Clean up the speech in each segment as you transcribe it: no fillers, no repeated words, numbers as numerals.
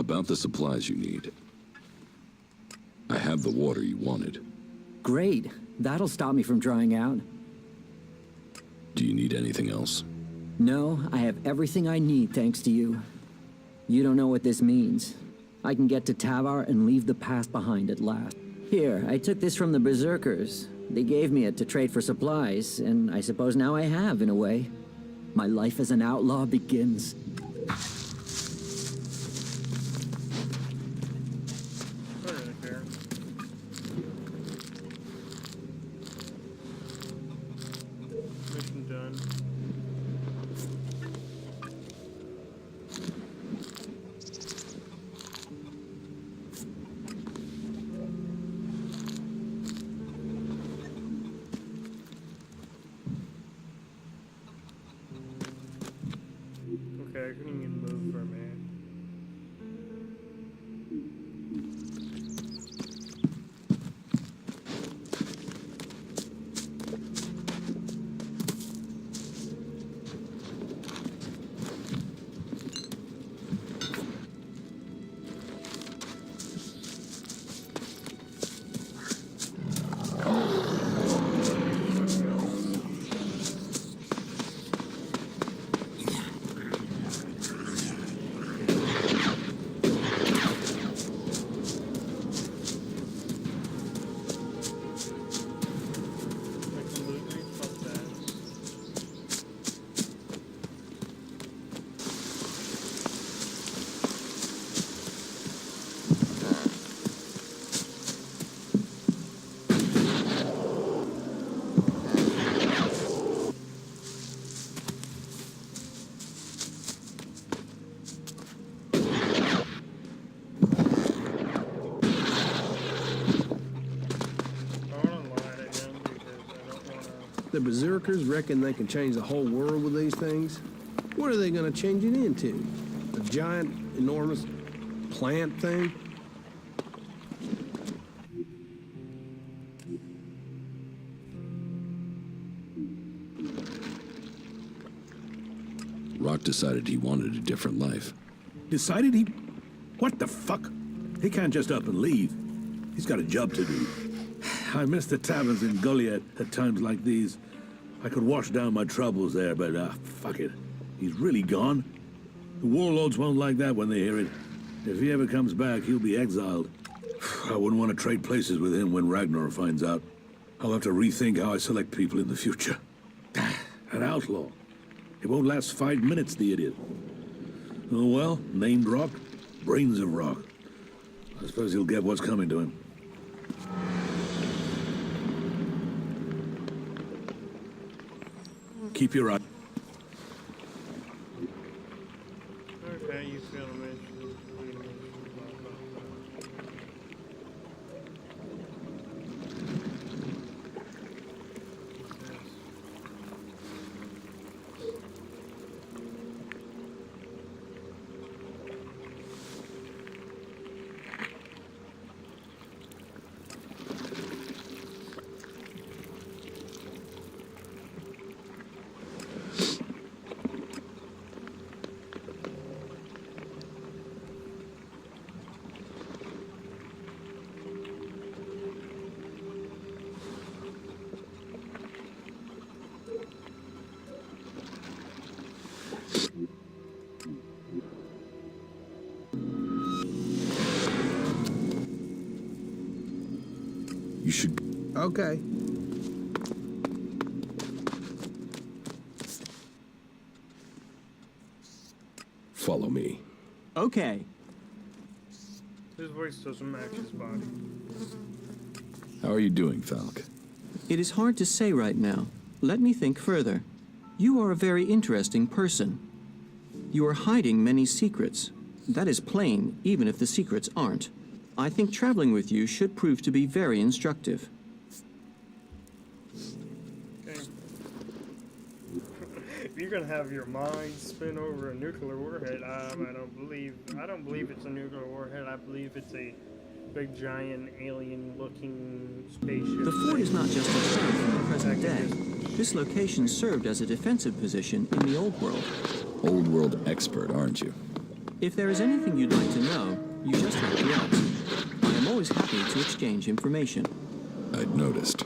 About the supplies you need. I have the water you wanted. Great. That'll stop me from drying out. Do you need anything else? No, I have everything I need thanks to you. You don't know what this means. I can get to Tavar and leave the past behind at last. Here, I took this from the Berserkers. They gave me it to trade for supplies, and I suppose now I have, in a way. My life as an outlaw begins. Mission done. Okay, I couldn't even move for a minute. The Berserkers reckon they can change the whole world with these things? What are they gonna change it into? A giant, enormous plant thing? Rock decided he wanted a different life. Decided he... What the fuck? He can't just up and leave. He's got a job to do. I miss the taverns in Goliath at times like these. I could wash down my troubles there, but fuck it. He's really gone. The warlords won't like that when they hear it. If he ever comes back, he'll be exiled. I wouldn't want to trade places with him when Ragnar finds out. I'll have to rethink how I select people in the future. An outlaw. It won't last 5 minutes, the idiot. Oh well, named Rock, brains of rock. I suppose he'll get what's coming to him. Keep your eye. Okay, you feel me. You should... Okay. Follow me. Okay. His voice doesn't match his body. How are you doing, Falk? It is hard to say right now. Let me think further. You are a very interesting person. You are hiding many secrets. That is plain, even if the secrets aren't. I think traveling with you should prove to be very instructive. Okay. You're gonna have your mind spin over a nuclear warhead. I don't believe it's a nuclear warhead. I believe it's a big, giant, alien-looking spaceship. The fort is not just a threat from the present day. This location served as a defensive position in the Old World. Old World expert, aren't you? If there is anything you'd like to know, you just have to ask. I am always happy to exchange information. I'd noticed.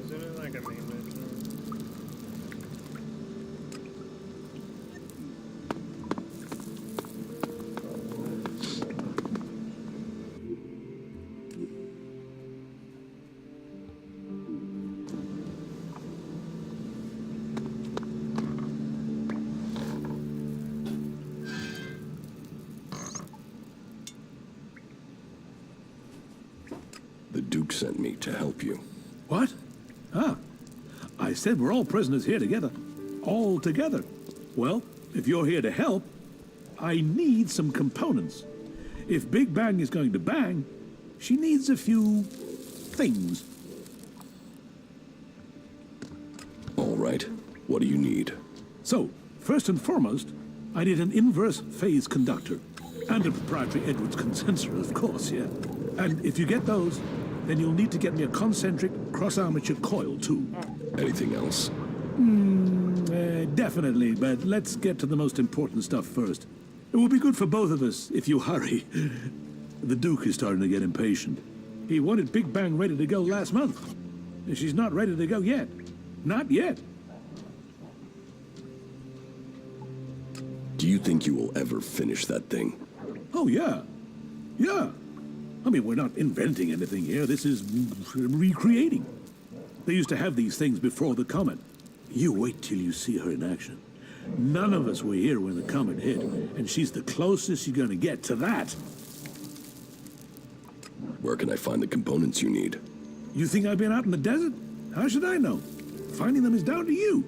Isn't it like a main mission? The Duke sent me to help you. What? Ah, I said we're all prisoners here together. All together. Well, if you're here to help, I need some components. If Big Bang is going to bang, she needs a few things. All right. What do you need? So, first and foremost, I need an inverse phase conductor. And a proprietary Edwards condenser, of course, yeah. And if you get those, then you'll need to get me a concentric cross-armature coil, too. Anything else? Definitely, but let's get to the most important stuff first. It will be good for both of us if you hurry. The Duke is starting to get impatient. He wanted Big Bang ready to go last month. And she's not ready to go yet. Not yet. Do you think you will ever finish that thing? Oh, yeah. Yeah. I mean, we're not inventing anything here. This is recreating. They used to have these things before the comet. You wait till you see her in action. None of us were here when the comet hit, and she's the closest you're going to get to that. Where can I find the components you need? You think I've been out in the desert? How should I know? Finding them is down to you.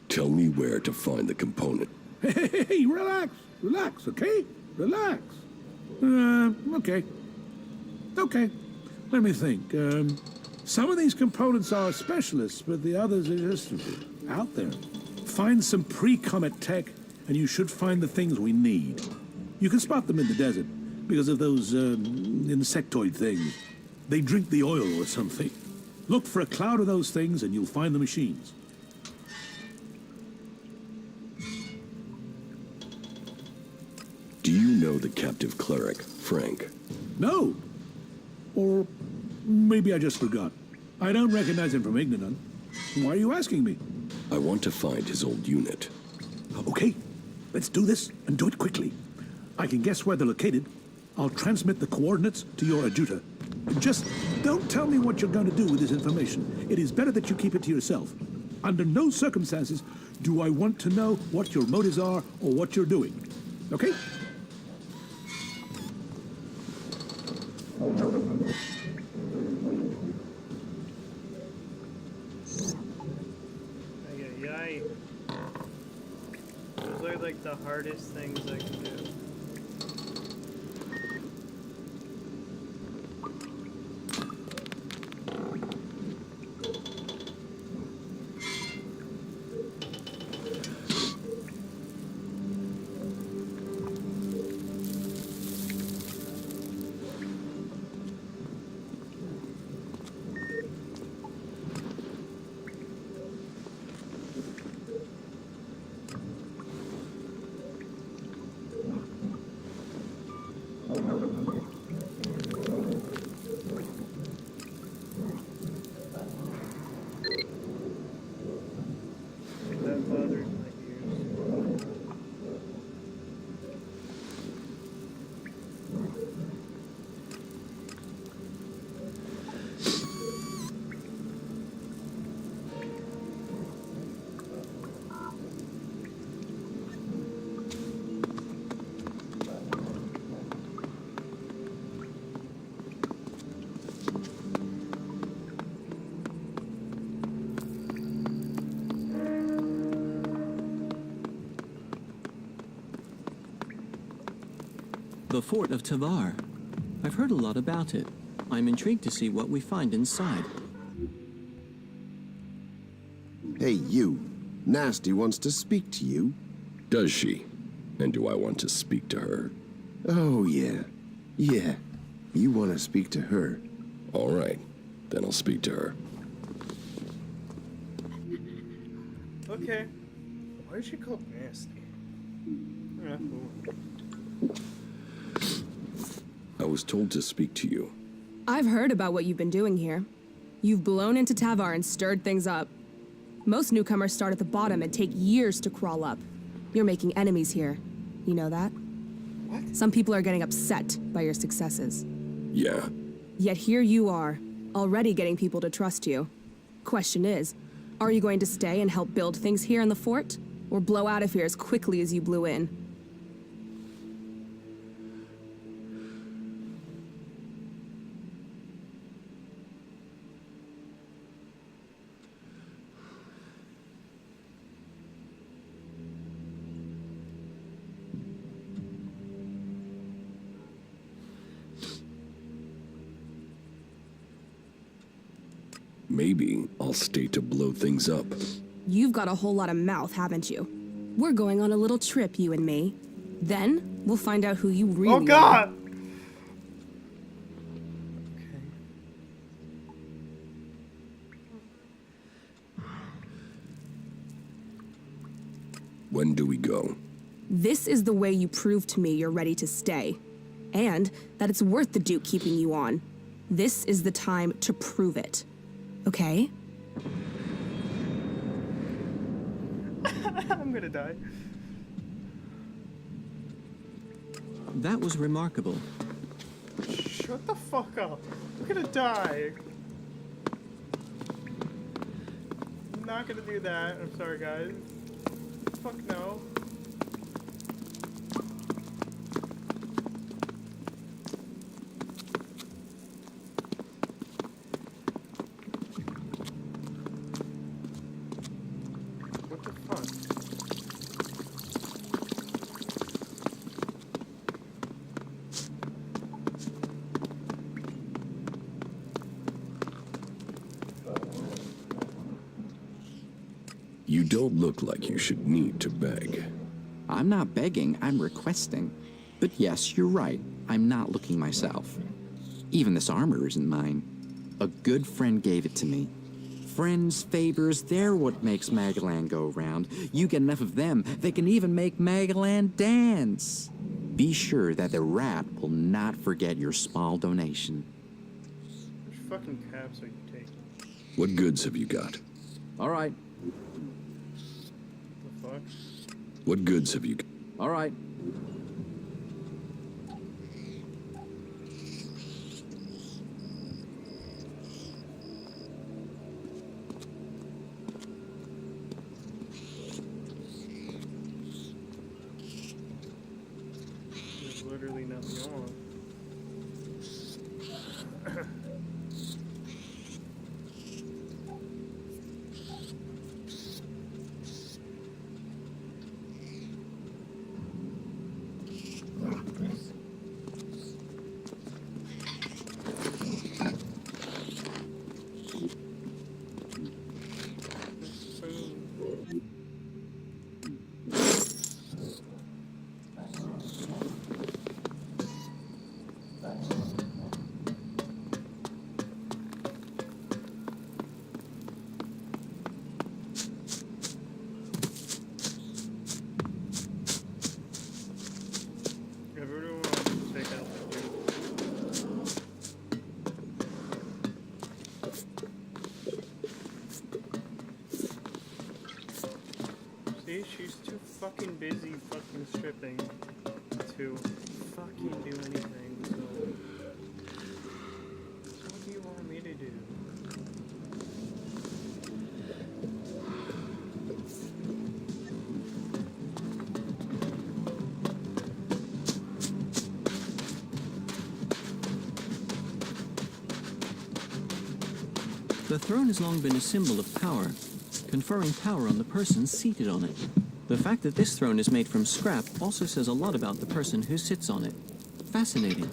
Tell me where to find the component. Hey, relax. Relax, okay? Relax. Okay. Okay. Let me think. Some of these components are specialists, but the others are just out there. Find some pre-comet tech, and you should find the things we need. You can spot them in the desert because of those insectoid things. They drink the oil or something. Look for a cloud of those things, and you'll find the machines. Do you know the captive cleric, Frank? No. Or maybe I just forgot. I don't recognize him from Igninon. Why are you asking me? I want to find his old unit. Okay, let's do this and do it quickly. I can guess where they're located. I'll transmit the coordinates to your adjutor. Just don't tell me what you're going to do with this information. It is better that you keep it to yourself. Under no circumstances do I want to know what your motives are or what you're doing. Okay? Ay. Those are like the hardest things I can do. The fort of Tavar. I've heard a lot about it. I'm intrigued to see what we find inside. Hey, you. Nasty wants to speak to you. Does she? And do I want to speak to her? Oh, yeah. Yeah. You want to speak to her. All right. Then I'll speak to her. Okay. Why is she called Nasty? Yeah, cool. I was told to speak to you. I've heard about what you've been doing here. You've blown into Tavar and stirred things up. Most newcomers start at the bottom and take years to crawl up. You're making enemies here. You know that? What? Some people are getting upset by your successes. Yeah. Yet here you are, already getting people to trust you. Question is, are you going to stay and help build things here in the fort? Or blow out of here as quickly as you blew in? Maybe I'll stay to blow things up. You've got a whole lot of mouth, haven't you? We're going on a little trip, you and me. Then, we'll find out who you really Oh God! are. When do we go? This is the way you prove to me you're ready to stay. And that it's worth the Duke keeping you on. This is the time to prove it. Okay? I'm gonna die. That was remarkable. Shut the fuck up. I'm gonna die. I'm not gonna do that. I'm sorry, guys. Fuck no. What the fuck? You don't look like you should need to beg. I'm not begging, I'm requesting. But yes, you're right, I'm not looking myself. Even this armor isn't mine. A good friend gave it to me. Friends' favors, they're what makes Magalan go round. You get enough of them, they can even make Magalan dance. Be sure that the rat will not forget your small donation. Which fucking cabs are you taking? What goods have you got? All right, The fuck? What goods have you got? all right. There's literally nothing on. Everyone wants to take out the dude. See, she's too fucking busy fucking stripping to fucking do anything, so what do you want me to do? The throne has long been a symbol of power, conferring power on the person seated on it. The fact that this throne is made from scrap also says a lot about the person who sits on it. Fascinating.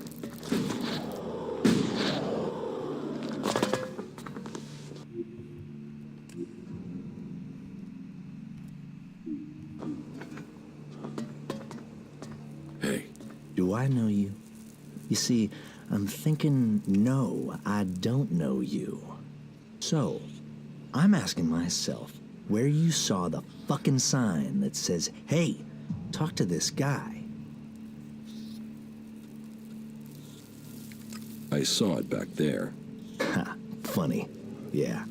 Hey, Do I know you? You see, I'm thinking, no, I don't know you. So, I'm asking myself where you saw the fucking sign that says, hey, talk to this guy. I saw it back there. Ha, funny. Yeah,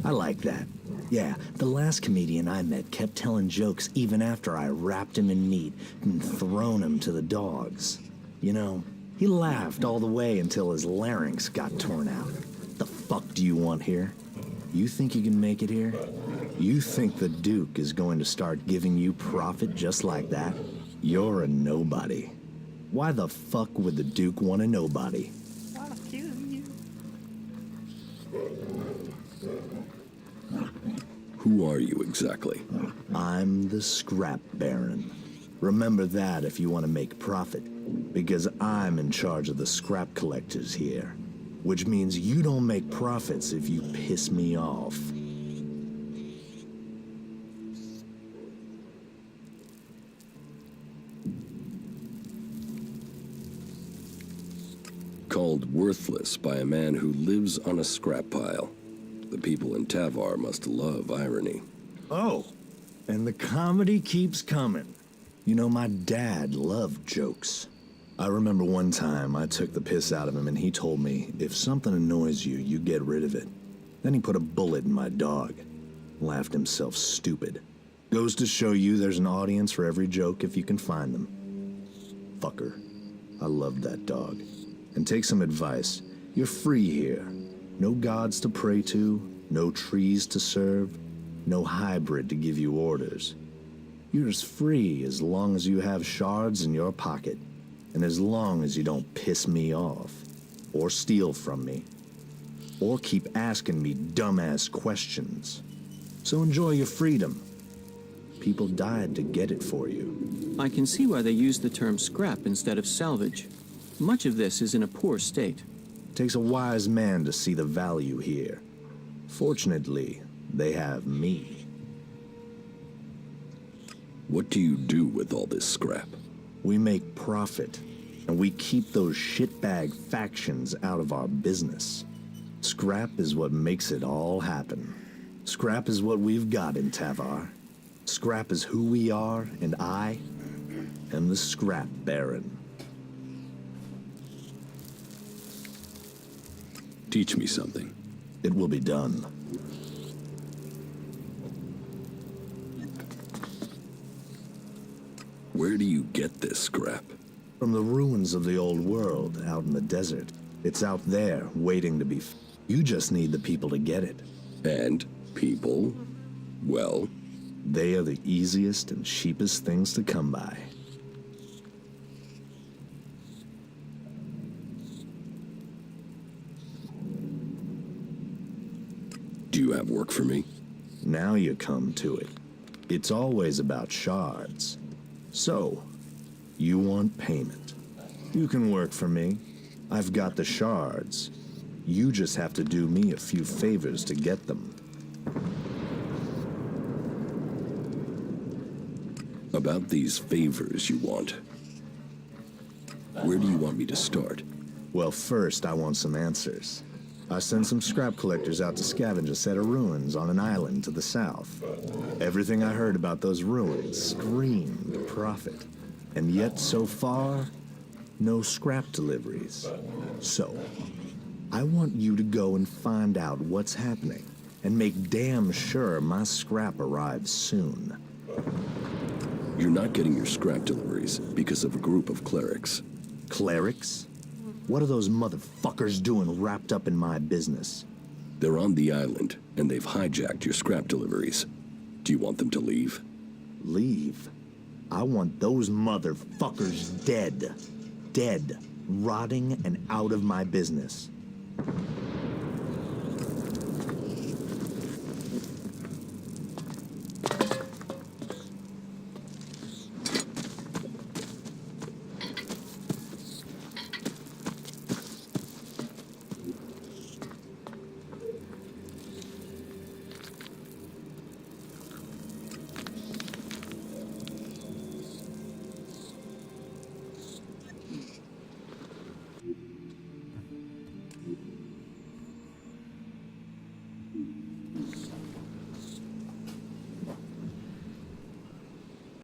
I like that. Yeah, the last comedian I met kept telling jokes even after I wrapped him in meat and thrown him to the dogs. You know, he laughed all the way until his larynx got torn out. The fuck do you want here? You think you can make it here? You think the Duke is going to start giving you profit just like that? You're a nobody. Why the fuck would the Duke want a nobody? I'll kill you. Who are you exactly? I'm the scrap baron. Remember that if you want to make profit, because I'm in charge of the scrap collectors here, which means you don't make profits if you piss me off. Called worthless by a man who lives on a scrap pile. The people in Tavar must love irony. Oh, and the comedy keeps coming. You know, my dad loved jokes. I remember one time I took the piss out of him and he told me, if something annoys you, you get rid of it. Then he put a bullet in my dog. Laughed himself stupid. Goes to show you there's an audience for every joke if you can find them. Fucker. I loved that dog. And take some advice. You're free here. No gods to pray to, no trees to serve, no hybrid to give you orders. You're as free as long as you have shards in your pocket, and as long as you don't piss me off, or steal from me, or keep asking me dumbass questions. So enjoy your freedom. People died to get it for you. I can see why they use the term scrap instead of salvage. Much of this is in a poor state. Takes a wise man to see the value here. Fortunately, they have me. What do you do with all this scrap? We make profit, and we keep those shitbag factions out of our business. Scrap is what makes it all happen. Scrap is what we've got in Tavar. Scrap is who we are, and I am the Scrap Baron. Teach me something. It will be done. Where do you get this scrap? From the ruins of the old world out in the desert. It's out there, waiting to be You just need the people to get it. And people, well, they are the easiest and cheapest things to come by. Do you have work for me? Now you come to it. It's always about shards. So, you want payment. You can work for me. I've got the shards. You just have to do me a few favors to get them. About these favors you want. Where do you want me to start? Well, first I want some answers. I sent some scrap collectors out to scavenge a set of ruins on an island to the south. Everything I heard about those ruins screamed profit. And yet, so far, no scrap deliveries. So, I want you to go and find out what's happening, and make damn sure my scrap arrives soon. You're not getting your scrap deliveries because of a group of clerics. Clerics? What are those motherfuckers doing wrapped up in my business? They're on the island, and they've hijacked your scrap deliveries. Do you want them to leave? Leave? I want those motherfuckers dead. Dead. Rotting and out of my business.